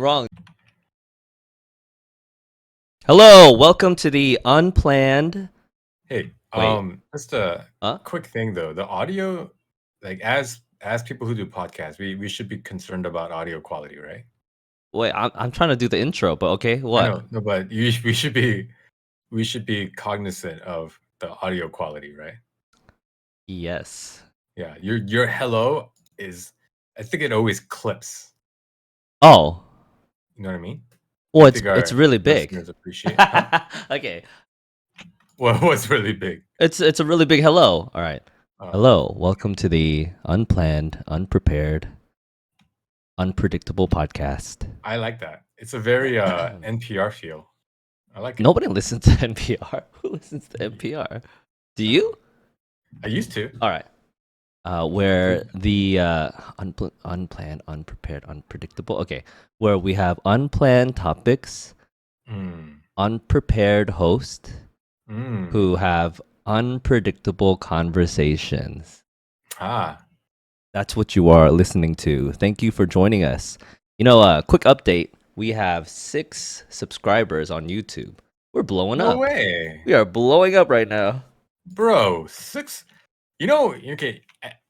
wrong. Hello, welcome to the Unplanned. Hey, Wait, just a huh? quick thing though. The audio, like as people who do podcasts, we should be concerned about audio quality, right? Wait, I'm trying to do the intro, but okay, I what? know, no, but we should be cognizant of the audio quality, right? Yes. Yeah, your hello is, I think it always clips. Oh, You know what I mean? well, I it's think it's our really big. listeners appreciate, huh? Okay, Well, what's really big? it's a really big hello. All right, Uh, hello, welcome to the Unplanned, Unprepared, Unpredictable podcast. I like that. It's a very NPR feel. I like it. Nobody listens to NPR. Who listens to NPR? Do Uh, you? I used to. All right. Where the unplanned, unprepared, unpredictable. Okay, where we have unplanned topics, Mm, unprepared host mm. who have unpredictable conversations. Ah, That's what you are listening to. Thank you for joining us. Quick update. We have 6 subscribers on YouTube. We're blowing no up. way. We are blowing up right now. Bro, 6. Okay,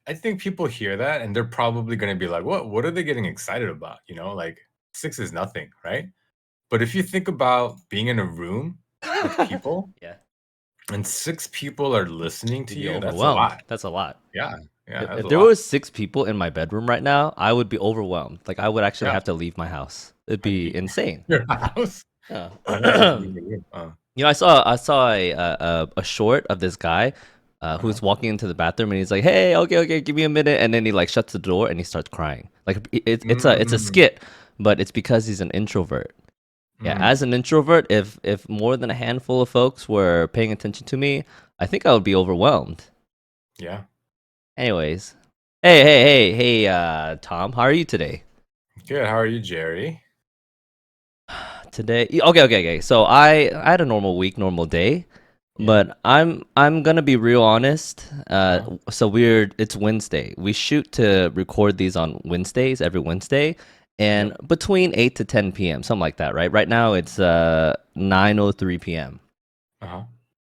I think people hear that and they're probably going to be like, what are they getting excited about? Like 6 is nothing, right? But if you think about being in a room with people Yeah, and 6 people are listening you'd to be you, that's a overwhelmed. lot. That's a lot. Yeah, yeah, that's If a there lot. was 6 people in my bedroom right now, I would be overwhelmed. Like I would actually Yeah. have to leave my house. It'd Like be insane. your house. Yeah. Why not just leave the room? I saw a short of this guy Uh-huh. who's walking into the bathroom and he's like, "Hey, okay, give me a minute," and then he like shuts the door and he starts crying. Like it's a Mm, skit, but it's because he's an introvert. Yeah, as mm, an introvert, if more than a handful of folks were paying attention to me, I think I would be overwhelmed. yeah. Anyways, hey, Tom, how are you today? Good. How are you, Jerry? Today, okay. So I had a normal week, normal day, Yeah. but I'm gonna be real honest. Uh-huh. So it's Wednesday. We shoot to record these on Wednesdays, every Wednesday, and Yep. between 8 to 10 p.m., something like that, right? Right now it's 9:03 p.m. Uh-huh.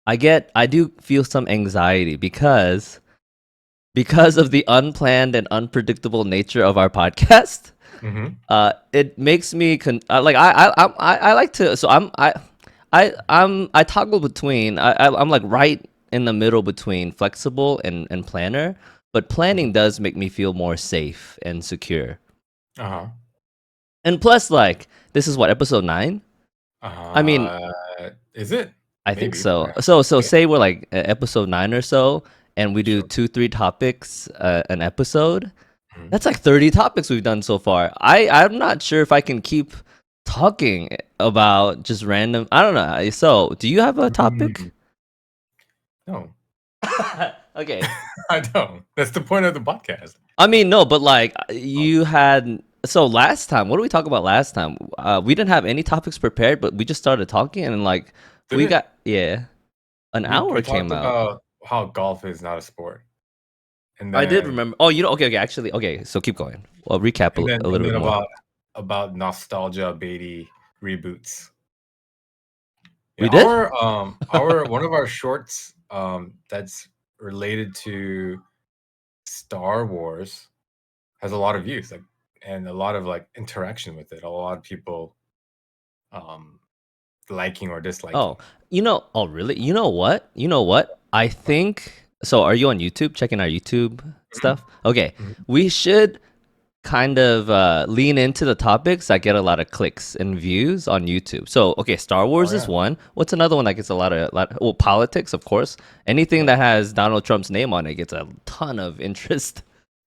I do feel some anxiety because of the unplanned and unpredictable nature of our podcast. Mm-hmm. It makes me like I like to so I toggle between I'm like right in the middle between flexible and planner, but Mm-hmm. planning does make me feel more safe and secure. Uh-huh. And plus, like, this is what, episode 9? I mean, Is it? I think Maybe, so. perhaps. So Okay. say we're like episode 9 or so, and we do Sure. 2 3 topics an episode. Mhm. That's like 30 topics we've done so far. I'm not sure if I can keep talking about just random. I don't know. So, do you have a topic? Mm, no, Okay. I don't. That's the point of the podcast. I mean, no, but like Oh, you had. So last time, what did we talk about last time? We didn't have any topics prepared, but we just started talking, and like we didn't got an we hour came talked out. about how golf is not a sport. And I did then remember. Oh, okay, actually, okay. So keep going. Well, recap a and little then bit more. about nostalgia Beatty reboots. Yeah, We did. our one of our shorts that's related to Star Wars has a lot of views, like, and a lot of like interaction with it. A lot of people um liking or Oh, disliking. oh, really? You know what? I think so. Are you on YouTube checking our YouTube Mhm, stuff? Okay. mhm. We should kind of lean into the topics that get a lot of clicks and views on YouTube. So, okay, Star Oh Wars is yeah, one. What's another one that gets a lot well, politics, of course. Anything yeah, that has Donald Trump's name on it gets a ton of interest.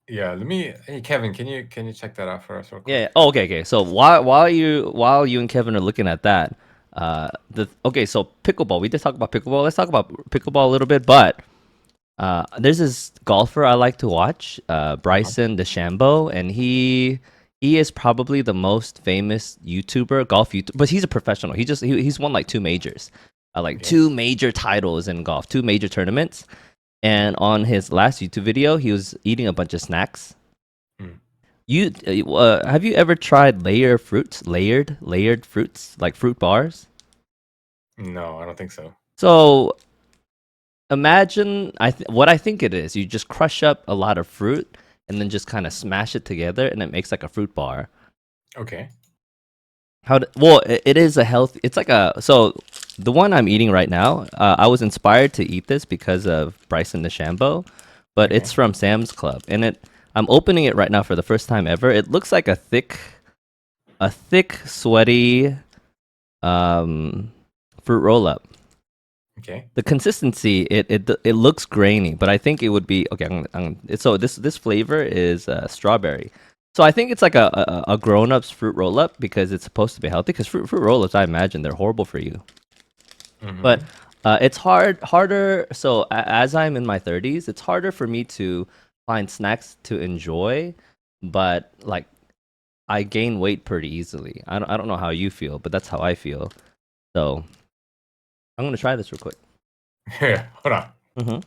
yeah. Hey Kevin, can you check that out for us real Yeah. quick? Oh, okay. So while you and Kevin are looking at that, so pickleball. We did talk about pickleball. Let's talk about pickleball a little bit. But there's this golfer I like to watch, Uh-huh. Bryson DeChambeau, and he is probably the most famous YouTuber, golf YouTuber. But he's a professional. He's won like 2 majors, like Okay. 2 major titles in golf, 2 major tournaments. And on his last YouTube video, he was eating a bunch of snacks. Mm. Have you ever tried layered fruits, like fruit bars? No, I don't think so. So imagine what I think it is. You just crush up a lot of fruit and then just kind of smash it together, and it makes like a fruit bar. Okay. Well, it is a healthy. It's like a so the one I'm eating right now. I was inspired to eat this because of Bryson DeChambeau, but it's Okay. from Sam's Club, and I'm opening it right now for the first time ever. It looks like a thick, sweaty um, fruit roll up. Okay. The consistency, it looks grainy, but I think it would be okay. So this flavor is strawberry. So I think it's like a grown up's fruit roll up because it's supposed to be healthy. Because fruit roll ups, I imagine they're horrible for you. But Mm-hmm. it's harder. So as I'm in my 30s, it's harder for me to find snacks to enjoy. But like I gain weight pretty easily. I don't know how you feel, but that's how I feel. So I'm gonna try this real quick. Here, hold on. Hmm.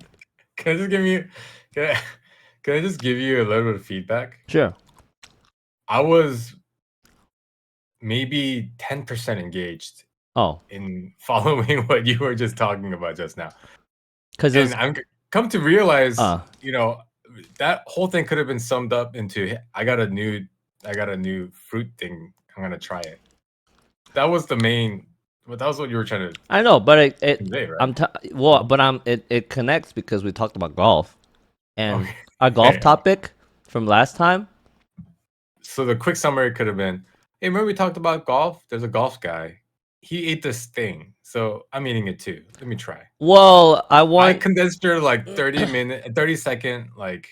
Can I just give you can I, can I just give you a little bit of feedback? Sure. I was maybe 10% engaged Oh, in following what you were just talking about just now. because it And was come to realize, uh that whole thing could have been summed up into I got a new fruit thing. I'm gonna try it. That was the main but that was what you were trying to I know, but convey, right? but it connects because we talked about golf and Okay. our golf topic from last time. So the quick summary could have been, hey, remember we talked about golf? There's a golf guy. He ate this thing. So I'm eating it too. Let me try. Well, I I want. condensed your like 30-second, like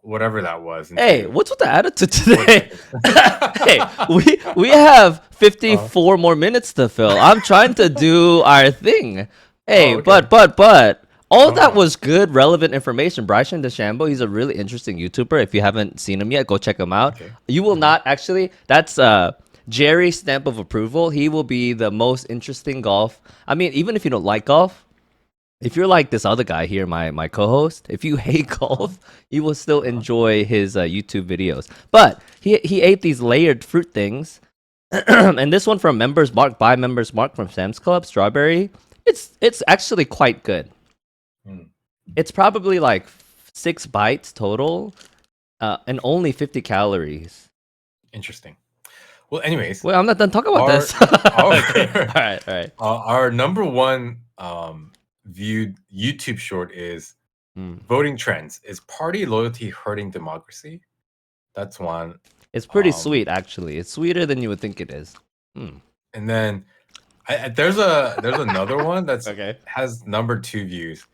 whatever that was Hey, into what's with the attitude 4 today? seconds. Hey, we have uh, 54 more minutes to fill. I'm trying to do our thing. Hey, oh, okay. but all that Uh-huh. was good, relevant information. Bryson DeChambeau, he's a really interesting YouTuber. If you haven't seen him yet, go check him out. Okay. You will not actually. That's Jerry's stamp of approval. He will be the most interesting golf. I mean, even if you don't like golf, if you're like this other guy here, my co-host, if you hate Uh-huh. golf, you will still Uh-huh. enjoy his YouTube videos. But he ate these layered fruit things, and this one from Members Mark by Members Mark from Sam's Club, strawberry. It's actually quite good. Hmm. It's probably like 6 bites total, and only 50 calories. Interesting. Well, anyways, Well, I'm not done talking about our this. Okay, our all right. our number one viewed YouTube short is Mm. voting trends. Is party loyalty hurting democracy? That's one. It's pretty Um, sweet, actually. It's sweeter than you would think it is. Mm. and then there's another one that's Okay. has number 2 views.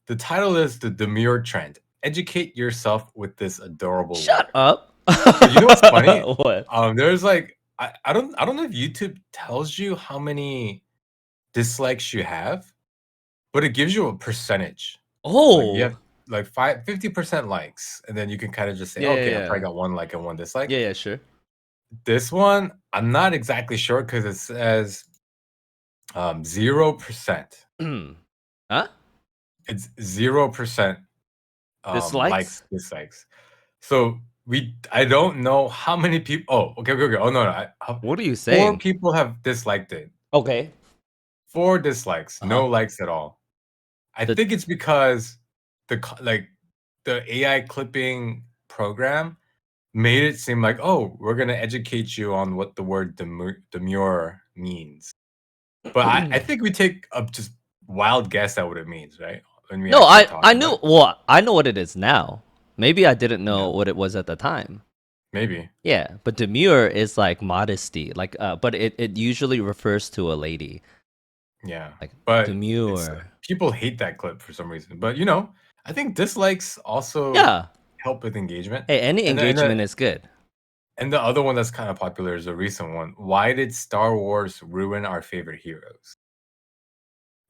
The title is the demure trend. Educate yourself with this adorable Shut word. up. So you know what's funny? What? There's like I don't know if YouTube tells you how many dislikes you have, but it gives you a percentage. Like you have Oh. like 50% likes, and then you can kind of just say, Yeah, okay, I yeah, probably got 1 like and 1 dislike. yeah, sure. This one, I'm not exactly sure because it says 0%. Huh? It's 0% likes, Dislikes? dislikes. So I don't know how many people. Oh, okay, okay, okay. Oh no, no. What are you Four saying? people have disliked it. Okay. 4 dislikes, Uh-huh. no likes at all. I The think it's because the AI clipping program made it seem like, oh, we're gonna educate you on what the word demure means. But I think we take a just wild guess at what it means, right? When we No, actually I talk about knew it. well, I know what it is now. Maybe I didn't know Yeah, what it was at the time. maybe. Yeah, but demure is like modesty. Like but it usually refers to a lady. Yeah, Like but it's demure. people hate that clip for some reason. But I think dislikes also Yeah. help with engagement. Hey, any And the engagement is good. and the other one that's kind of popular is a recent one. Why did Star Wars ruin our favorite heroes?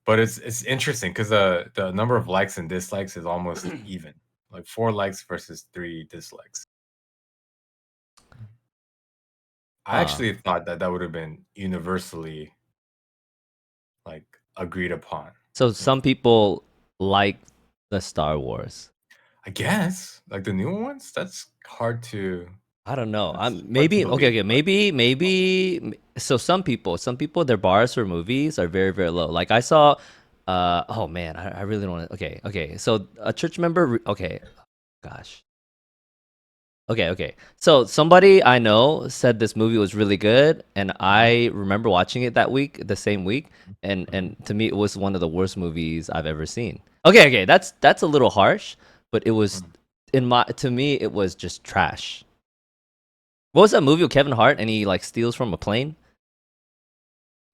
But it's interesting because the number of likes and dislikes is almost even. Like 4 likes versus 3 dislikes. I Huh. actually thought that that would have been universally like agreed upon. So You know, some people like the Star Wars. I guess like the new ones. That's hard to. I don't know. That's I'm hard to maybe okay. believe, Okay, but maybe. So some people, their bars for movies are very, very low. Like I saw, oh man, I really don't want to. Okay, okay. So a church member. Okay, gosh. Okay. So somebody I know said this movie was really good, and Mhm, I remember watching it that week, the same week, and mhm, to me it was one of the worst movies I've ever seen. Okay. That's a little harsh, but it was mhm. in my to me it was just trash. What was that movie with Kevin Hart and he like steals from a plane?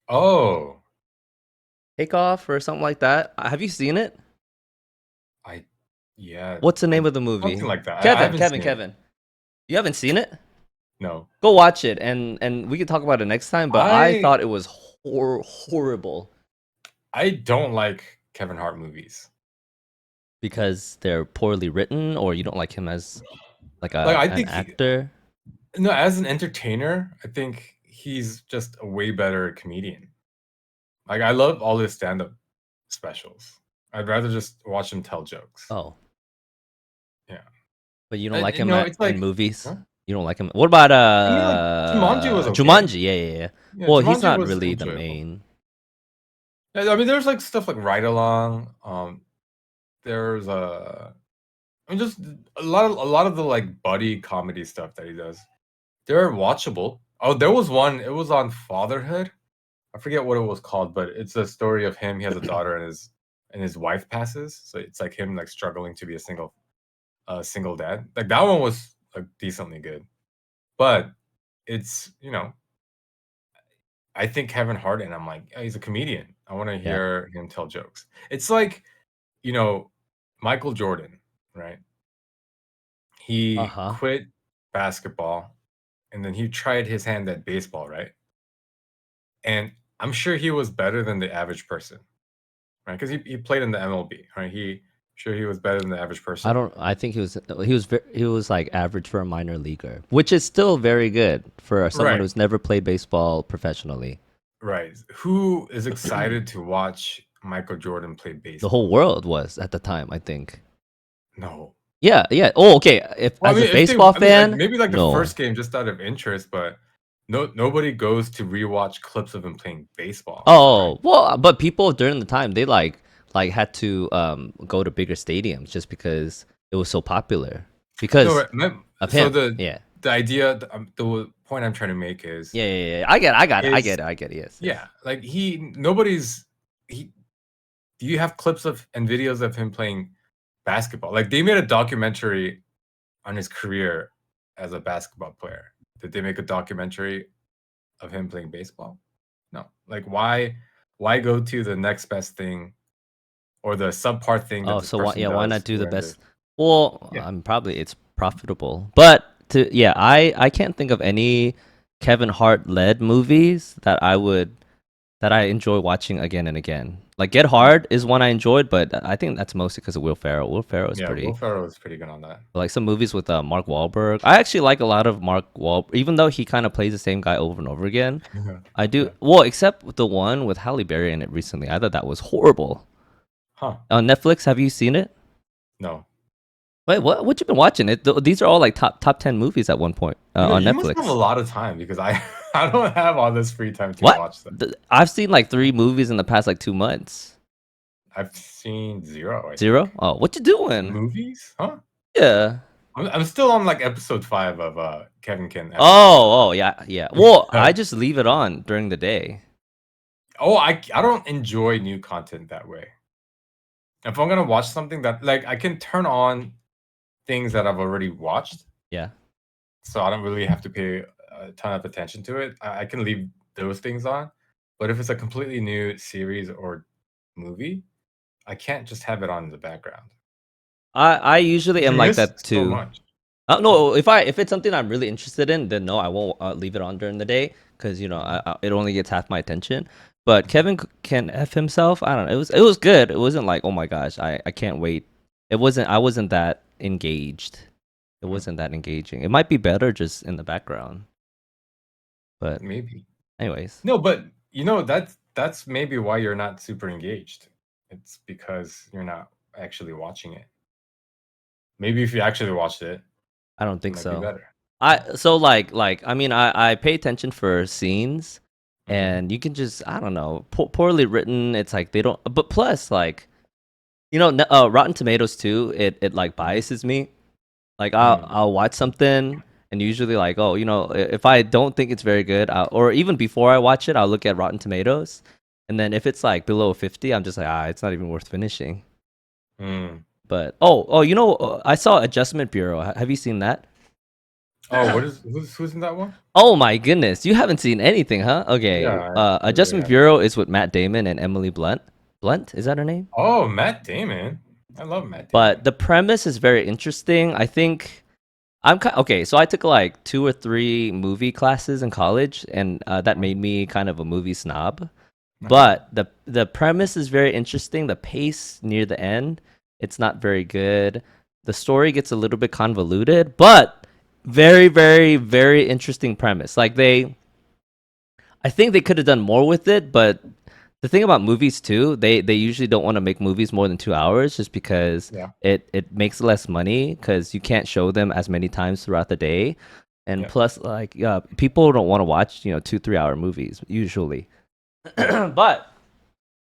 Oh, Take Off or something like that. Have you seen it? I yeah, What's the name I of the something movie? like that. I Kevin, haven't Kevin, seen it. Kevin. You haven't seen it? No. Go watch it and we can talk about it next time. But I I thought it was horrible I don't like Kevin Hart movies. because they're poorly written, or you don't like him as like Like, a I an think he actor. no, as an entertainer, I think he's just a way better comedian. Like, I love all his stand-up specials. I'd rather just watch him tell jokes. Oh, Yeah. but you don't like You him know, it's in like movies. huh? You don't like him. What about I mean, like, Jumanji was okay. Jumanji? Yeah. Yeah, Well, he's Jumanji not was really the enjoyable. main. I mean, there's, like, stuff like Ride Along, there's, I mean, just a lot of the, like, buddy comedy stuff that he does. They're watchable. Oh, there was one, it was on fatherhood. I forget what it was called, but it's a story of him. He has a daughter and his wife passes. So it's like him like struggling to be a single dad. Like that one was like decently good. But it's, I think Kevin Hart and I'm like, "Oh, he's a comedian. I want to Yeah. hear him tell jokes." It's like, you know, Michael Jordan, right? Uh He huh. quit basketball and then he tried his hand at baseball, right? And I'm sure he was better than the average person. Right, because he played in the MLB, right? Sure he was better than the average I person? don't. I think he was like average for a minor leaguer, which is still very good for someone Right, who's never played baseball professionally. right. Who is excited to watch Michael Jordan play The whole baseball? world was at the time, I think. No. Yeah. Oh, okay. If Well, as a baseball I mean, like, fan, maybe, like, the no. first game just out of interest, but nobody goes to rewatch clips of him playing baseball, right? Oh, well, but people during the time they like had to go to bigger stadiums just because it was so popular No, because right, mem of so him. the Yeah. the idea the point I'm trying to make Yeah. I is get it. I get it. Yes. yeah, like, nobody's he do you have clips of and videos of him playing basketball? Like, they made a documentary on his career as a basketball player. Did they make a documentary of him playing baseball? No. Like, why go to the next best thing or the subpar thing that Oh, this so person why not does do the when they're best? Well, yeah. I'm probably it's profitable, but I can't think of any Kevin Hart led movies that I enjoy watching again and again. Like Get Huh. Hard is one I enjoyed, but I think that's mostly because of Will Ferrell. Will Ferrell is Yeah, Will pretty. Ferrell is pretty good on that. Like some movies with Mark Wahlberg. I actually like a lot of Mark Wahlberg, even though he kind of plays the same guy over and over again. I do Yeah. well, except with the one with Halle Berry in it recently. I thought that was horrible. Huh. On Netflix, have you seen it? No. Wait, what? What you been watching? These are all like top 10 movies at one point on You must have a Netflix. lot of time because I I don't have all this free time to What? watch them. I've seen like three movies in the past like 2 months. I've seen 0, I think. Zero? Oh, what you doing? Movies? Huh? Yeah. I'm still on, like, episode 5 of, Kevin Can F Himself. Oh, yeah. Well, I just leave it on during the day. Oh, I don't enjoy new content that way. If I'm gonna watch something that like, I can turn on things that I've already watched, Yeah. so I don't really have to pay a ton of attention to it. I can leave those things on, but if it's a completely new series or movie, I can't just have it on in the background. I usually am You like miss that so too. much. No, if it's something I'm really interested in, then no, I won't leave it on during the day because Mhm, it only gets half my attention. But mhm, Can F himself. I don't know. It was good. It wasn't like oh my gosh, I can't wait. It wasn't. I wasn't that engaged. It mhm. wasn't that engaging. It might be better just in the background. But Maybe. anyways, No, but, that's maybe why you're not super engaged. It's because you're not actually watching it. Maybe if you actually watched it, I don't it think might be so. better. I mean I pay attention for scenes, Mm, and you can just I don't know poorly written. It's like they don't. But plus like Rotten Tomatoes too. It like biases me. Like mm, I'll watch something and usually like if I don't think it's very good, or even before I watch it, I'll look at Rotten Tomatoes, and then if it's like below 50, I'm just like it's not even worth finishing. mm. But I saw Adjustment Bureau. Have you seen that? Oh, what is who's in that one? Oh my goodness, you haven't seen anything, huh? Okay. Yeah, I really Adjustment haven't. Bureau is with Matt Damon and Emily Blunt. Blunt, is that her name? Oh, Matt Damon. I love Matt But Damon. the premise is very interesting. I think okay. So I took like 2 or 3 movie classes in college, and that made me kind of a movie snob. Uh-huh. But the premise is very interesting. The pace near the end, it's not very good. The story gets a little bit convoluted, but very, very, very interesting premise. I think they could have done more with it, but the thing about movies too, they usually don't want to make movies more than 2 hours, just because Yeah, it makes less money because you can't show them as many times throughout the day, and yeah. plus like people don't want to watch 2 3 hour movies usually. Right. But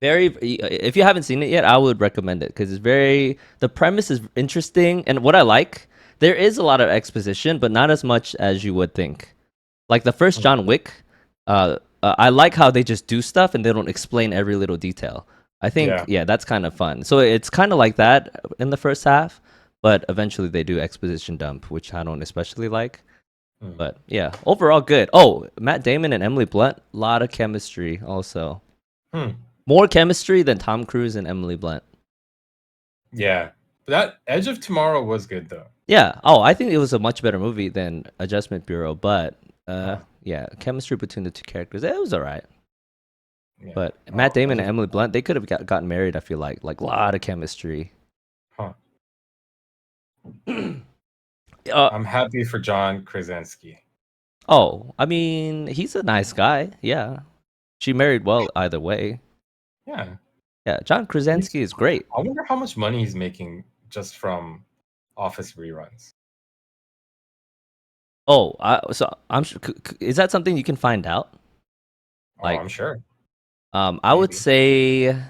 very, if you haven't seen it yet, I would recommend it because the premise is interesting, and what I like, there is a lot of exposition, but not as much as you would think. Like the first Mm, John Wick, I like how they just do stuff and they don't explain every little detail. I think, yeah. yeah, that's kind of fun. So it's kind of like that in the first half, but eventually they do exposition dump, which I don't especially like. Mm. But yeah, overall good. Oh, Matt Damon and Emily Blunt, lot of chemistry also. Hmm. More chemistry than Tom Cruise and Emily Blunt. Yeah. But that Edge of Tomorrow was good though. Yeah. Oh, I think it was a much better movie than Adjustment Bureau, but Huh. yeah, chemistry between the two characters, it was alright. Yeah. But Matt Oh, Edge Damon and of Emily Tomorrow. Blunt, they could have gotten married. I feel like a lot of chemistry. Huh. uh, I'm happy for John Krasinski. oh, I mean, he's a nice guy. Yeah, she married well either way. Yeah. Yeah, John He's Krasinski is great. I wonder how much money he's making just from Office reruns. Oh, so I'm sure. Is that something you can find out? Oh, Like, I'm sure. I would Maybe. say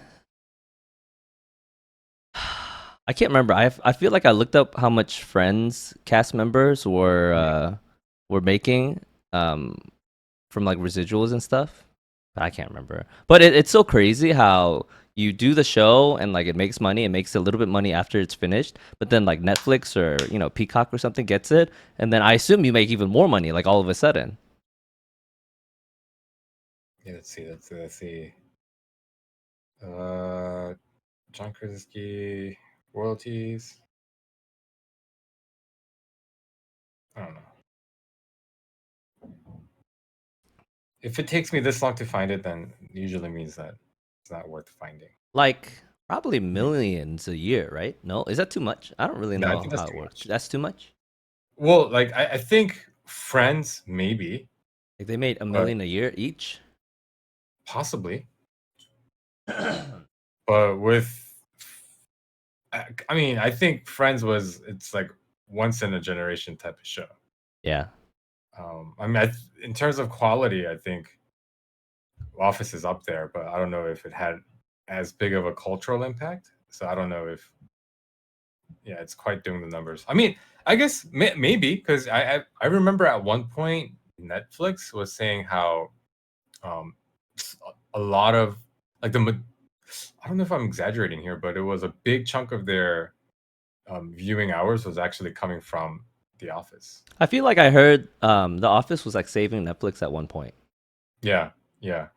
I can't remember. I feel like I looked up how much Friends cast members Yeah. were making um from like residuals and stuff. But I can't remember. But it's so crazy how you do the show and like it makes money. It makes a little bit money after it's finished. But then like Netflix or Peacock or something gets it, and then I assume you make even more money like all of a sudden. Yeah, let's see. Let's see. Uh John Krasinski royalties. I don't know. If it takes me this long to find it, then usually means that it's not worth finding. Like probably Hmm. millions a year, right? No, is that too much? I don't really Yeah, I know think that's how it too works. much. That's too much. Well, like I think Friends maybe, Like they made a but million a year each. possibly. But with I mean, I think Friends was it's like once in a generation type of show. Yeah. I mean, in terms of quality, I think Office is up there, but I don't know if it had as big of a cultural impact. So I don't know if yeah, it's quite doing the numbers. I mean, I guess maybe because I remember at one point Netflix was saying how um a lot of like I don't know if I'm exaggerating here, but it was a big chunk of their viewing hours was actually coming from The Office. I feel like I heard The Office was like saving Netflix at one point. Yeah, yeah.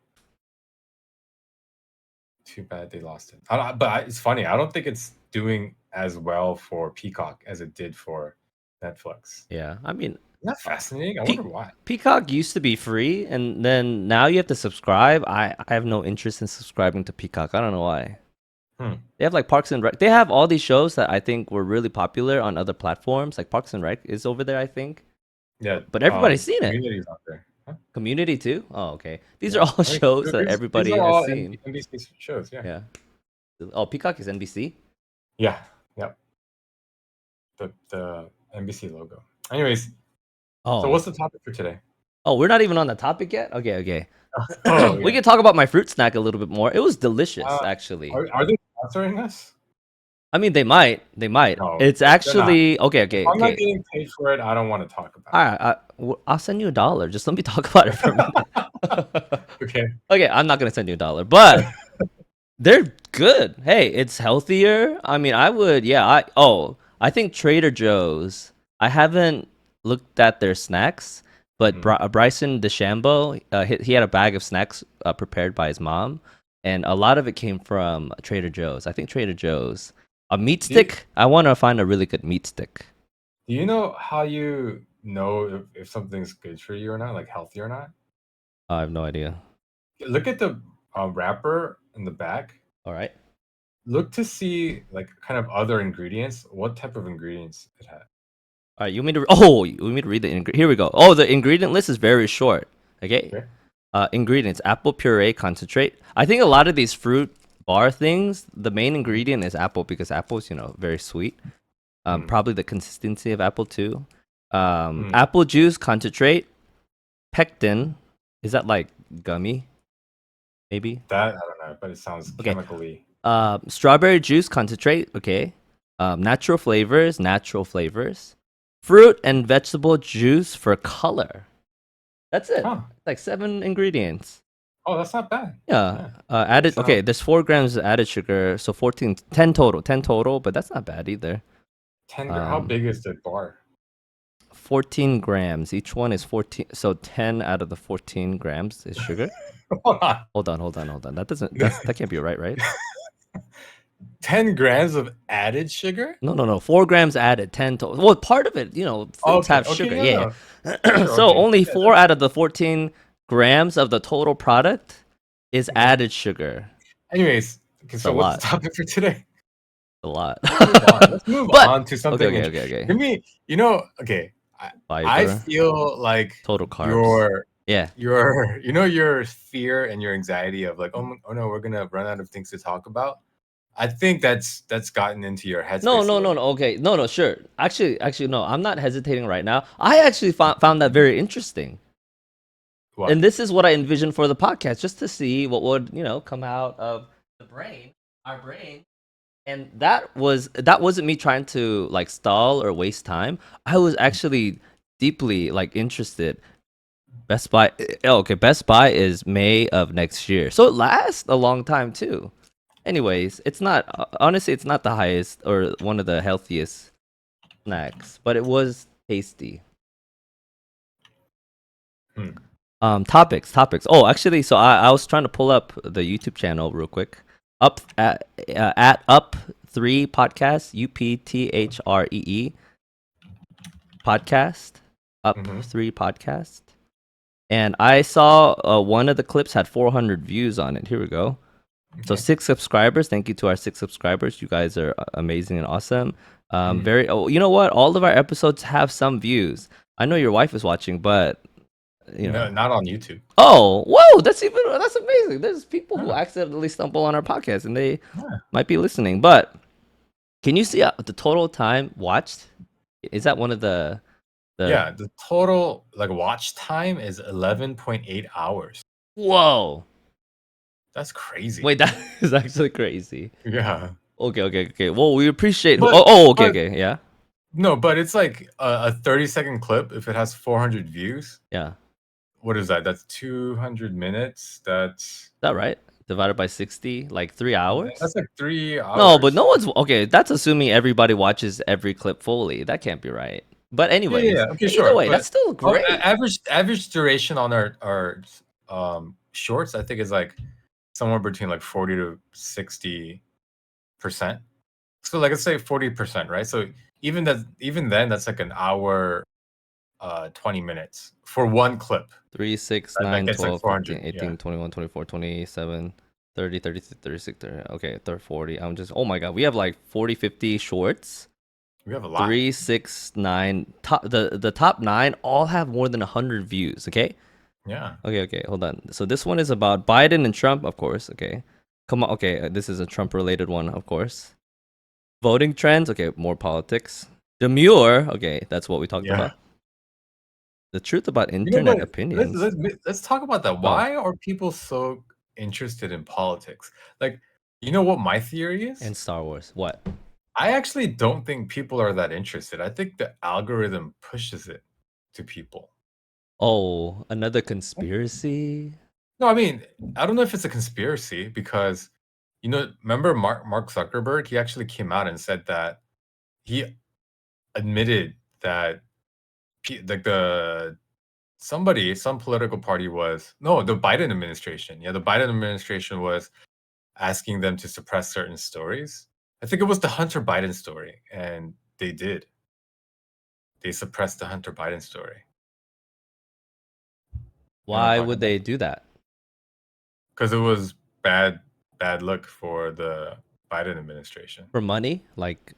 Too bad they lost it. But it's funny. I don't think it's doing as well for Peacock as it did for Netflix. Yeah. I mean, Isn't that uh, fascinating? I wonder why. Peacock used to be free, and then now you have to subscribe. I have no interest in subscribing to Peacock. I don't know why. Hmm. They have like Parks and Rec. They have all these shows that I think were really popular on other platforms. Like Parks and Rec is over there, I think. Yeah. But everybody's seen it. Community's out there. Huh? Community too. Oh, okay. These are Yeah. all I mean, shows that these everybody are has all seen. NBC shows. Yeah. Yeah. Oh, Peacock is NBC. Yeah. Yeah. The NBC logo. Anyways, So Oh, what's the topic for today? oh, we're not even on the topic yet. Okay, okay. Oh We yeah. can talk about my fruit snack a little bit more. It was delicious, Uh, actually. are they sponsoring us? I mean, they might. They might. No, It's they're not. actually okay. If Okay. I'm not Okay. getting paid for it, I don't want to talk All about right. I'll send you $1. Just let me talk about it for a minute. it. Okay. Okay, I'm not gonna send you $1, but they're good. Hey, it's healthier. I mean, I would. Yeah. I think Trader Joe's. I haven't looked at their snacks, but Mhm. Bryson DeChambeau, he had a bag of snacks prepared by his mom, and a lot of it came from Trader Joe's. I think Trader Joe's. A meat Do you, stick. I want to find a really good meat stick. do you know how you know if something's good for you or not, like healthy or not? I have no idea. Look at the wrapper in the back. All right. Look to see like kind of other ingredients. What type of ingredients it had. All right. You want me to? Oh, you want me to read the ingredient? Here we go. Oh, the ingredient list is very short. Okay. Okay. Ingredients: apple puree concentrate. I think a lot of these fruit bar things, the main ingredient is apple because apple's very sweet. Mm. Probably the consistency of apple too. Mm. Apple juice concentrate, pectin. Is that like gummy? Maybe. That I don't know, but it sounds Okay. chemically. Strawberry juice concentrate. Okay. Natural flavors. Natural flavors. Fruit and vegetable juice for color. That's it. Huh. Like 7 ingredients. Oh, that's not bad. Yeah. Yeah. Added. Sounds Okay. There's 4 grams of added sugar, so 14, 10 total. 10 total, but that's not bad either. 10 how Um, big is the bar? 14 grams. Each one is 14. So 10 out of the 14 grams is sugar. Hold on. Hold on. That can't be right? 10 grams of added sugar? No. 4 grams added. 10 total. Well, part of it, fruits Okay, have okay, sugar. yeah, Yeah. no. Yeah. Sure, So okay. only Yeah, 4 out of the 14 grams of the total product is okay. added sugar. Anyways, okay, It's a so what's lot. the topic for today? A lot. Let's move on. Let's move But on to okay, something okay, interesting. okay, okay. Give me, okay, I Fiber, feel like total carbs. your Yeah. your fear and your anxiety of like, oh no, we're gonna run out of things to talk about. I think that's gotten into your No, headspace a no, little no, bit. no. Okay, no, Sure. Actually, no. I'm not hesitating right now. I actually found that very interesting, and What? this is what I envisioned for the podcast, just to see what would come out of the brain, our brain. And that wasn't me trying to like stall or waste time. I was actually deeply like interested. Best Buy. Okay, Best Buy is May of next year, so it lasts a long time too. Anyways, it's not honestly, it's not the highest or one of the healthiest snacks, but it was tasty. Hmm. Topics. Oh, actually, so I was trying to pull up the YouTube channel real quick. Up at Up3 podcast, UPTHREE podcast, Mm-hmm. Up3 podcast, and I saw one of the clips had 400 views on it. Here we go. So Okay. 6 subscribers. Thank you to our 6 subscribers. You guys are amazing and awesome. Mm. Very. Oh, you know what? All of our episodes have some views. I know your wife is watching, but you No, know. not on YouTube. Oh, whoa! That's amazing. There's people who Yeah. accidentally stumble on our podcast and they Yeah. might be listening. But can you see the total time watched? Is that one of the? Yeah, the total like watch time is 11.8 hours. Whoa! That's crazy. Wait, that is actually crazy. Yeah. Okay. Well, we appreciate. But Okay, but okay, yeah, no, but it's like a 30-second clip if it has 400 views. yeah. What is that? That's 200 minutes. Is that right? Divided by 60, like 3 hours? That's like 3 No, but hours. no one's okay. That's assuming everybody watches every clip fully. That can't be right. But anyways, Yeah. Okay, either sure. way, that's But still our great. average duration on our shorts, I think is like somewhere between like 40 to 60%. So like let's say 40%, right? So even then that's like an hour 20 minutes for one clip. 3, 6, That 9, gets like 12, 15, 400. Yeah. 18, 21, 24, 27, 30, 36, 36, 30. Okay, 30, 40. I'm just, oh my God, we have like 40, 50 shorts. We have a lot. 3, 6, 9. The top 9 all have more than 100 views. Okay. Yeah. Okay. Hold on. So this one is about Biden and Trump, of course. Okay. Come on. Okay. This is a Trump related one, of course. Voting trends. Okay. More politics. Demure. Okay. That's what we talked Yeah. about. The truth about You know, internet but opinions let's talk about that. oh, Why are people so interested in politics? Like, you know what my theory is? and Star Wars. What? I actually don't think people are that interested. I think the algorithm pushes it to people. Oh, another conspiracy? No, I mean, I don't know if it's a conspiracy because, remember Mark Zuckerberg? He actually came out and said that he admitted that like some political party was no, the Biden administration. Yeah, the Biden administration was asking them to suppress certain stories. I think it was the Hunter Biden story, and they did. They suppressed the Hunter Biden story. You know what I'm Why talking would about? they do that? Because it was bad look for the Biden administration. For money? Like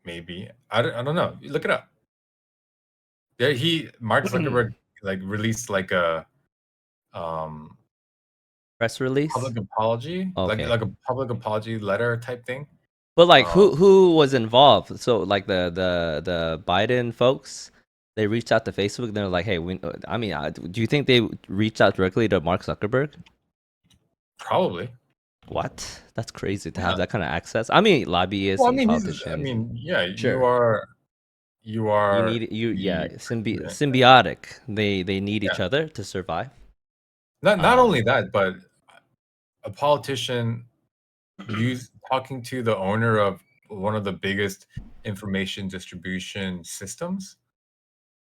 Maybe I don't know. Look it up. Yeah, Mark Zuckerberg like released like a um press release? public apology, Okay. like a public apology letter type thing. But like Um, who was involved? So like the Biden folks, they reached out to Facebook and they're like, "Hey, I mean, do you think they reached out directly to Mark Zuckerberg?" Probably. What? That's crazy to have Yeah. that kind of access. I mean, lobbyists Well, I and mean, politicians. yeah, Sure. you You are need you yeah, the president. symbiotic. They need Yeah. each other to survive. Not only Um that, but a politician use talking to the owner of one of the biggest information distribution systems.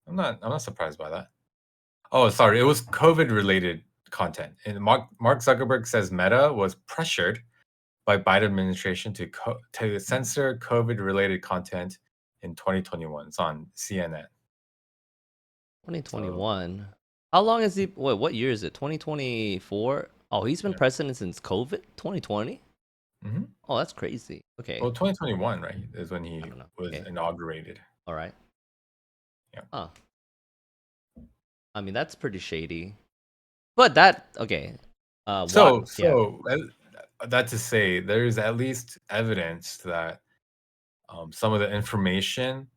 I'm not surprised by that. Oh, sorry, it was COVID related content. And Mark Zuckerberg says Meta was pressured by Biden administration to censor COVID related content in 2021. It's on CNN. So 2021. How long is he what year is it? 2024? Oh, he's been yeah. president since COVID? 2020? Hmm. Oh, that's crazy. Okay. Well, 2021, right, is when I he don't know. was Okay. inaugurated. All right. Yeah. Huh. I mean, that's pretty shady. But that okay. What? So Yeah. so that to say, there's at least evidence that some of the information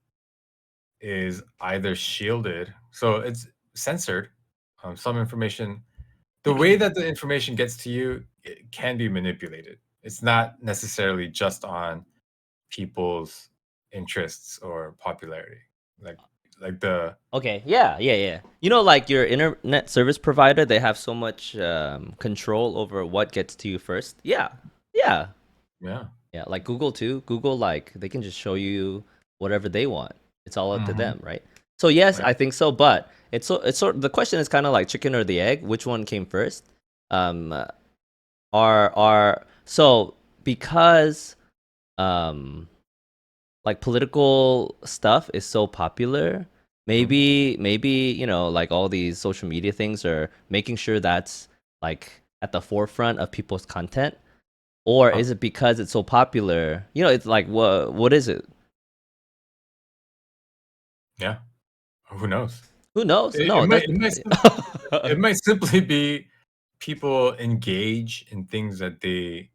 is either shielded, so it's censored. Some information, the way that the information gets to you, it can be manipulated. It's not necessarily just on people's interests or popularity. Like like the Okay. Yeah. Yeah. Yeah. You know, like your internet service provider, they have so much control over what gets to you first. Yeah. Yeah. yeah. Yeah. Like Google too. Google, like they can just show you whatever they want. It's all up to Hmm. them, right? So yes, Yeah. I think so. But it's sort. The question is kind of like chicken or the egg. Which one came first? Um, are so because um like political stuff is so popular, Mhm. maybe like all these social media things are making sure that's like at the forefront of people's content, or Huh. is it because it's so popular? It's like what is it? Yeah. Who knows? Who knows? It, it No, might that's it might it might simply be people engage in things that they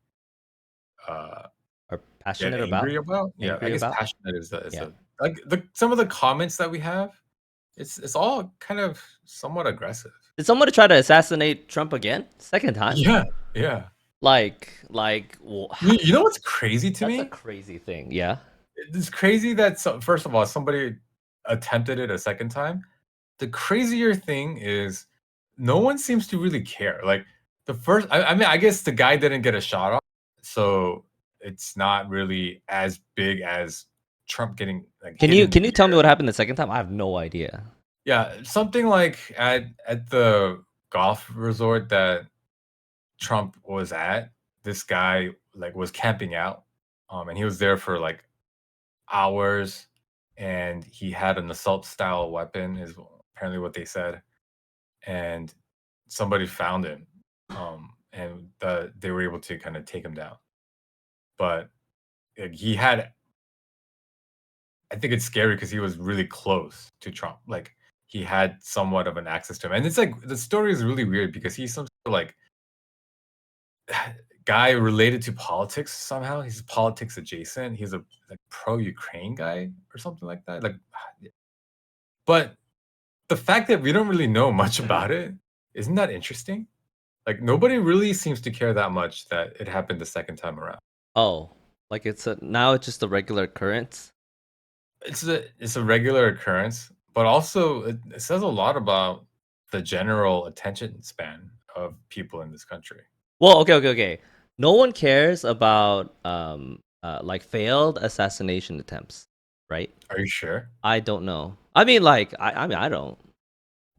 uh are get passionate angry about about. Yeah, I angry guess about passionate is yeah. a like the some of the comments that we have, it's all kind of somewhat aggressive. Did somebody try to assassinate Trump again? Second time? Yeah, yeah. You know what's crazy to that's a me? crazy thing. Yeah. It's crazy that first of all, somebody attempted it a second time. The crazier thing is no one seems to really care. Like I mean, I guess the guy didn't get a shot off, so it's not really as big as Trump getting like Can hit you in the can you tell me what ear. happened the second time? I have no idea. Yeah, something like at the golf resort that Trump was at, this guy like was camping out, and he was there for like hours, and he had an assault style weapon, is apparently what they said, and somebody found him, and they were able to kind of take him down. But like, he had, I think it's scary because he was really close to Trump. Like he had somewhat of an access to him, and it's like the story is really weird because he's some sort of like guy related to politics somehow. He's politics adjacent. He's a like pro Ukraine guy or something like that. Like But the fact that we don't really know much about it, isn't that interesting? Like nobody really seems to care that much that it happened the second time around. Oh, like now it's just a regular occurrence. It's a regular occurrence, but also it says a lot about the general attention span of people in this country. Well, okay. No one cares about like failed assassination attempts, right? Are you sure? I don't know. I mean, like, I mean, I don't.